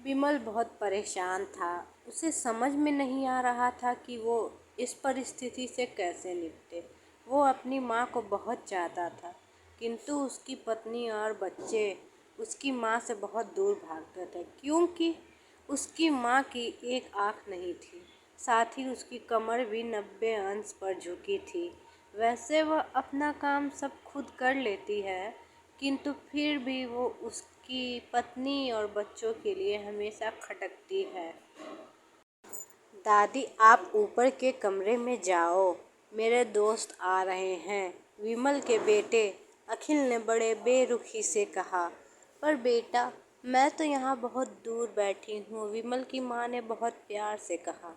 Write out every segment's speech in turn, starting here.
विमल बहुत परेशान था। उसे समझ में नहीं आ रहा था कि वो इस परिस्थिति से कैसे निपटे। वो अपनी माँ को बहुत चाहता था, किंतु उसकी पत्नी और बच्चे उसकी माँ से बहुत दूर भागते थे, क्योंकि उसकी माँ की एक आँख नहीं थी, साथ ही उसकी कमर भी 90 अंश पर झुकी थी। वैसे वह अपना काम सब खुद कर लेती है, किंतु फिर भी वो उसकी पत्नी और बच्चों के लिए हमेशा खटकती है। दादी, आप ऊपर के कमरे में जाओ, मेरे दोस्त आ रहे हैं, विमल के बेटे अखिल ने बड़े बेरुखी से कहा। पर बेटा, मैं तो यहाँ बहुत दूर बैठी हूँ, विमल की माँ ने बहुत प्यार से कहा।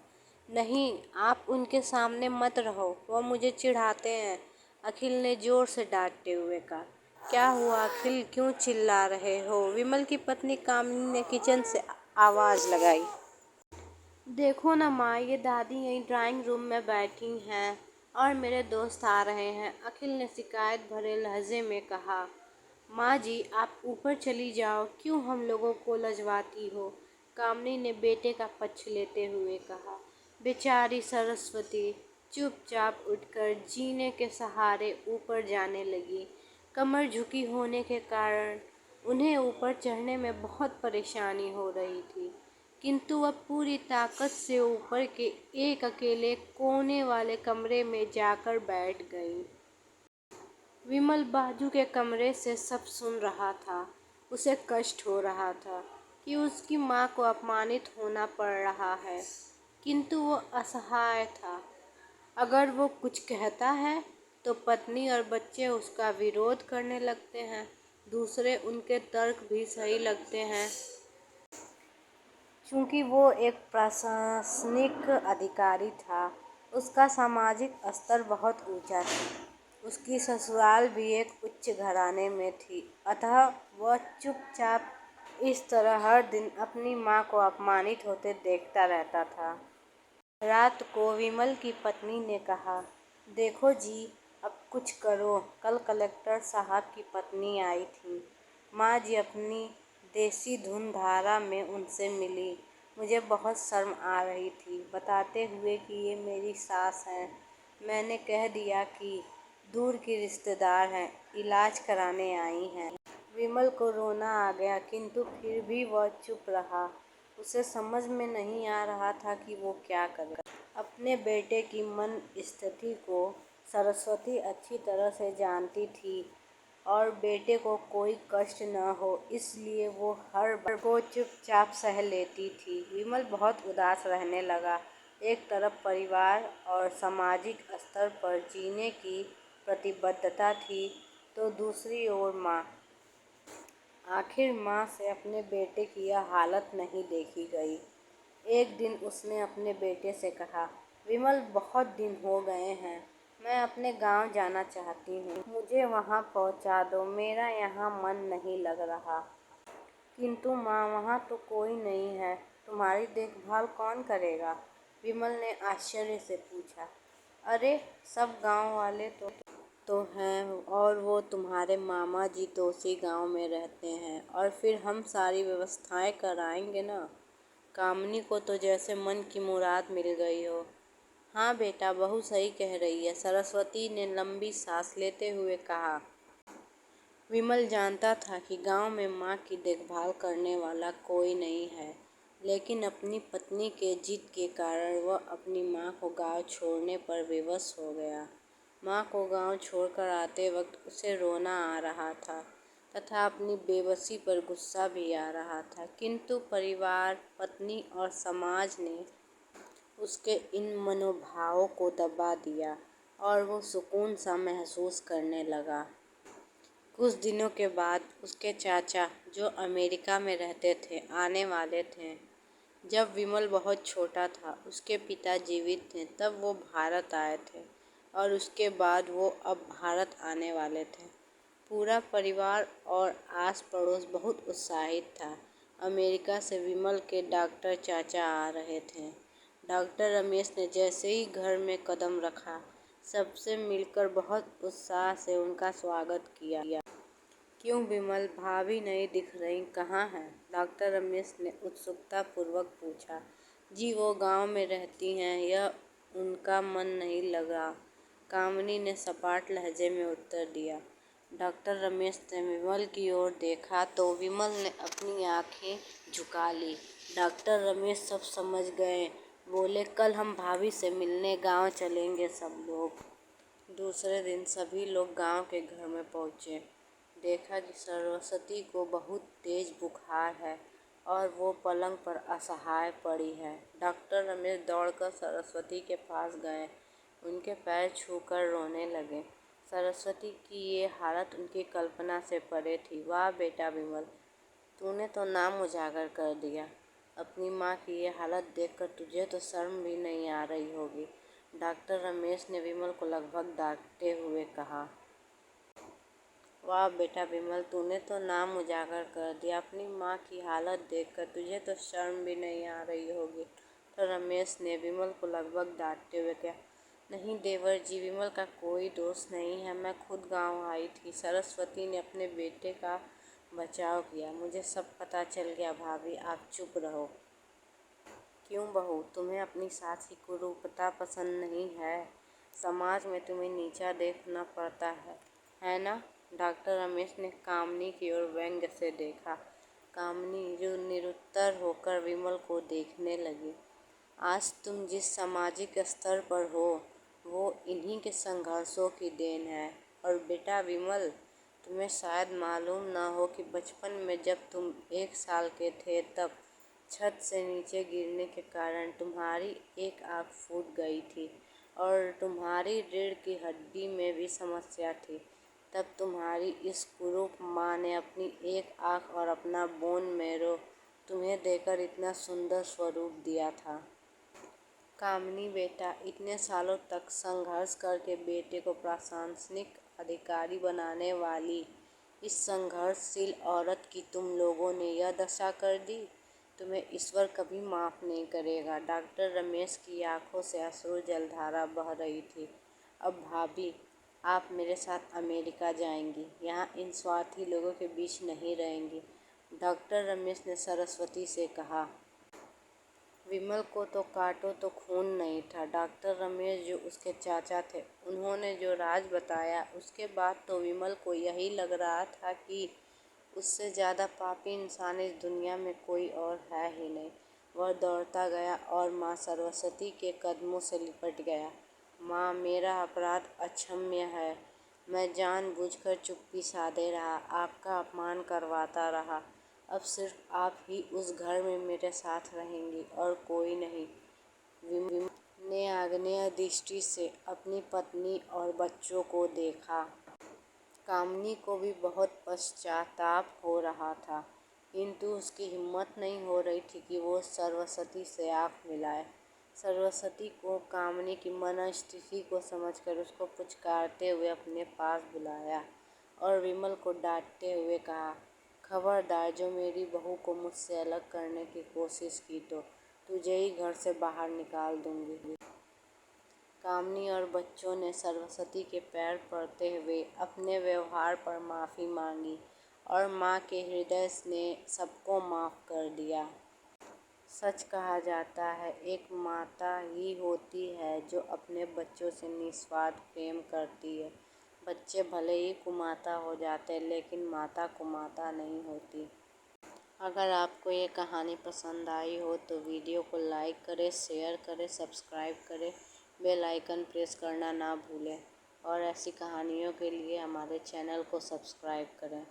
नहीं, आप उनके सामने मत रहो, वह मुझे चिढ़ाते हैं, अखिल ने जोर से डांटते हुए कहा। क्या हुआ अखिल, क्यों चिल्ला रहे हो? विमल की पत्नी कामिनी ने किचन से आवाज़ लगाई। देखो ना माँ, ये दादी यहीं ड्राइंग रूम में बैठी हैं और मेरे दोस्त आ रहे हैं, अखिल ने शिकायत भरे लहजे में कहा। माँ जी, आप ऊपर चली जाओ, क्यों हम लोगों को लजवाती हो? कामिनी ने बेटे का पक्ष लेते हुए कहा। बेचारी सरस्वती चुपचाप उठकर जीने के सहारे ऊपर जाने लगी। कमर झुकी होने के कारण उन्हें ऊपर चढ़ने में बहुत परेशानी हो रही थी, किंतु वह पूरी ताकत से ऊपर के एक अकेले कोने वाले कमरे में जाकर बैठ गई। विमल बाजू के कमरे से सब सुन रहा था। उसे कष्ट हो रहा था कि उसकी माँ को अपमानित होना पड़ रहा है, किंतु वो असहाय था। अगर वो कुछ कहता है तो पत्नी और बच्चे उसका विरोध करने लगते हैं। दूसरे उनके तर्क भी सही लगते हैं, चूँकि वो एक प्रशासनिक अधिकारी था। उसका सामाजिक स्तर बहुत ऊंचा था। उसकी ससुराल भी एक उच्च घराने में थी, अतः वह चुपचाप इस तरह हर दिन अपनी माँ को अपमानित होते देखता रहता था। रात को विमल की पत्नी ने कहा, देखो जी, अब कुछ करो। कल कलेक्टर साहब की पत्नी आई थी। माँ जी अपनी देसी धुन धारा में उनसे मिली। मुझे बहुत शर्म आ रही थी, बताते हुए कि ये मेरी सास हैं। मैंने कह दिया कि दूर की रिश्तेदार हैं, इलाज कराने आई हैं। विमल को रोना आ गया, किंतु फिर भी वह चुप रहा। उसे समझ में नहीं आ रहा था कि वो क्या करे। अपने बेटे की मन स्थिति को सरस्वती अच्छी तरह से जानती थी और बेटे को कोई कष्ट न हो, इसलिए वो हर बात को चुपचाप सह लेती थी। विमल बहुत उदास रहने लगा। एक तरफ परिवार और सामाजिक स्तर पर जीने की प्रतिबद्धता थी, तो दूसरी ओर माँ। आखिर माँ से अपने बेटे की यह हालत नहीं देखी गई। एक दिन उसने अपने बेटे से कहा, विमल, बहुत दिन हो गए हैं, मैं अपने गांव जाना चाहती हूँ, मुझे वहाँ पहुँचा दो, मेरा यहाँ मन नहीं लग रहा। किंतु माँ, वहाँ तो कोई नहीं है, तुम्हारी देखभाल कौन करेगा? विमल ने आश्चर्य से पूछा। अरे, सब गांव वाले तो हैं, और वो तुम्हारे मामा जी तो उसी गांव में रहते हैं, और फिर हम सारी व्यवस्थाएं कराएंगे ना। कामिनी को तो जैसे मन की मुराद मिल गई हो। हाँ बेटा, बहू सही कह रही है, सरस्वती ने लंबी सांस लेते हुए कहा। विमल जानता था कि गांव में माँ की देखभाल करने वाला कोई नहीं है, लेकिन अपनी पत्नी के जिद के कारण वह अपनी माँ को गांव छोड़ने पर विवश हो गया। माँ को गांव छोड़कर आते वक्त उसे रोना आ रहा था तथा अपनी बेबसी पर गुस्सा भी आ रहा था, किंतु परिवार, पत्नी और समाज ने उसके इन मनोभावों को दबा दिया और वो सुकून सा महसूस करने लगा। कुछ दिनों के बाद उसके चाचा, जो अमेरिका में रहते थे, आने वाले थे। जब विमल बहुत छोटा था, उसके पिता जीवित थे, तब वो भारत आए थे और उसके बाद वो अब भारत आने वाले थे। पूरा परिवार और आस पड़ोस बहुत उत्साहित था। अमेरिका से विमल के डॉक्टर चाचा आ रहे थे। डॉक्टर रमेश ने जैसे ही घर में कदम रखा, सबसे मिलकर बहुत उत्साह से उनका स्वागत किया, क्यों विमल, भाभी नहीं दिख रही, कहाँ हैं? डॉक्टर रमेश ने उत्सुकतापूर्वक पूछा। जी वो गांव में रहती हैं, यह उनका मन नहीं लगा, कामिनी ने सपाट लहजे में उत्तर दिया। डॉक्टर रमेश ने विमल की ओर देखा तो विमल ने अपनी आंखें झुका ली। डॉक्टर रमेश सब समझ गए, बोले कल हम भाभी से मिलने गांव चलेंगे सब लोग। दूसरे दिन सभी लोग गांव के घर में पहुंचे। देखा कि सरस्वती को बहुत तेज बुखार है और वो पलंग पर असहाय पड़ी है। डॉक्टर रमेश दौड़कर सरस्वती के पास गए, उनके पैर छूकर रोने लगे। सरस्वती की ये हालत उनकी कल्पना से परे थी। वाह बेटा विमल, तूने तो नाम उजागर कर दिया। अपनी माँ की ये हालत देखकर तुझे तो शर्म भी नहीं आ रही होगी। डॉक्टर रमेश ने विमल को लगभग डांटते हुए कहा। वाह बेटा विमल, तूने तो नाम उजागर कर दिया। अपनी माँ की हालत देखकर तुझे तो शर्म भी नहीं आ रही होगी। तो रमेश ने विमल को लगभग डांटते हुए कहा। नहीं देवर जी, विमल का कोई दोष नहीं है, मैं खुद गांव आई थी। सरस्वती ने अपने बेटे का बचाव किया। मुझे सब पता चल गया। भाभी आप चुप रहो। क्यों बहू, तुम्हें अपनी सास की कुरूपता पसंद नहीं है? समाज में तुम्हें नीचा देखना पड़ता है ना? डॉक्टर रमेश ने कामिनी की ओर व्यंग्य से देखा। कामिनी जो निरुत्तर होकर विमल को देखने लगी। आज तुम जिस सामाजिक स्तर पर हो वो इन्हीं के संघर्षों की देन है। और बेटा विमल, तुम्हें शायद मालूम न हो कि बचपन में जब तुम 1 साल के थे तब छत से नीचे गिरने के कारण तुम्हारी एक आँख फूट गई थी और तुम्हारी रीढ़ की हड्डी में भी समस्या थी। तब तुम्हारी इस कुरूप माँ ने अपनी एक आँख और अपना बोन मैरो तुम्हें देकर इतना सुंदर स्वरूप दिया था। कामिनी बेटा, इतने सालों तक संघर्ष करके बेटे को प्रशासनिक अधिकारी बनाने वाली इस संघर्षशील औरत की तुम लोगों ने यह दशा कर दी। तुम्हें ईश्वर कभी माफ़ नहीं करेगा। डॉक्टर रमेश की आंखों से अश्रु जलधारा बह रही थी। अब भाभी, आप मेरे साथ अमेरिका जाएंगी, यहाँ इन स्वार्थी लोगों के बीच नहीं रहेंगी। डॉक्टर रमेश ने सरस्वती से कहा। विमल को तो काटो तो खून नहीं था। डॉक्टर रमेश जो उसके चाचा थे, उन्होंने जो राज बताया उसके बाद तो विमल को यही लग रहा था कि उससे ज़्यादा पापी इंसान इस दुनिया में कोई और है ही नहीं। वह दौड़ता गया और माँ सरस्वती के कदमों से लिपट गया। माँ, मेरा अपराध अक्षम्य है। मैं जानबूझकर चुप्पी साधे रहा, आपका अपमान करवाता रहा। अब सिर्फ आप ही उस घर में मेरे साथ रहेंगी और कोई नहीं। विमल ने आग्नेय दृष्टि से अपनी पत्नी और बच्चों को देखा। कामिनी को भी बहुत पश्चाताप हो रहा था, किंतु उसकी हिम्मत नहीं हो रही थी कि वो सरस्वती से आँख मिलाए। सरस्वती को कामिनी की मनस्थिति को समझकर उसको पुचकारते हुए अपने पास बुलाया और विमल को डांटते हुए कहा। खबरदार, जो मेरी बहू को मुझसे अलग करने की कोशिश की तो तुझे ही घर से बाहर निकाल दूंगी। कामिनी और बच्चों ने सरस्वती के पैर पड़ते हुए अपने व्यवहार पर माफ़ी मांगी और माँ के हृदय ने सबको माफ़ कर दिया। सच कहा जाता है, एक माता ही होती है जो अपने बच्चों से निस्वार्थ प्रेम करती है। बच्चे भले ही कुमाता हो जाते लेकिन माता कुमाता नहीं होती। अगर आपको ये कहानी पसंद आई हो तो वीडियो को लाइक करें, शेयर करें, सब्सक्राइब करें, बेल आइकन प्रेस करना ना भूलें और ऐसी कहानियों के लिए हमारे चैनल को सब्सक्राइब करें।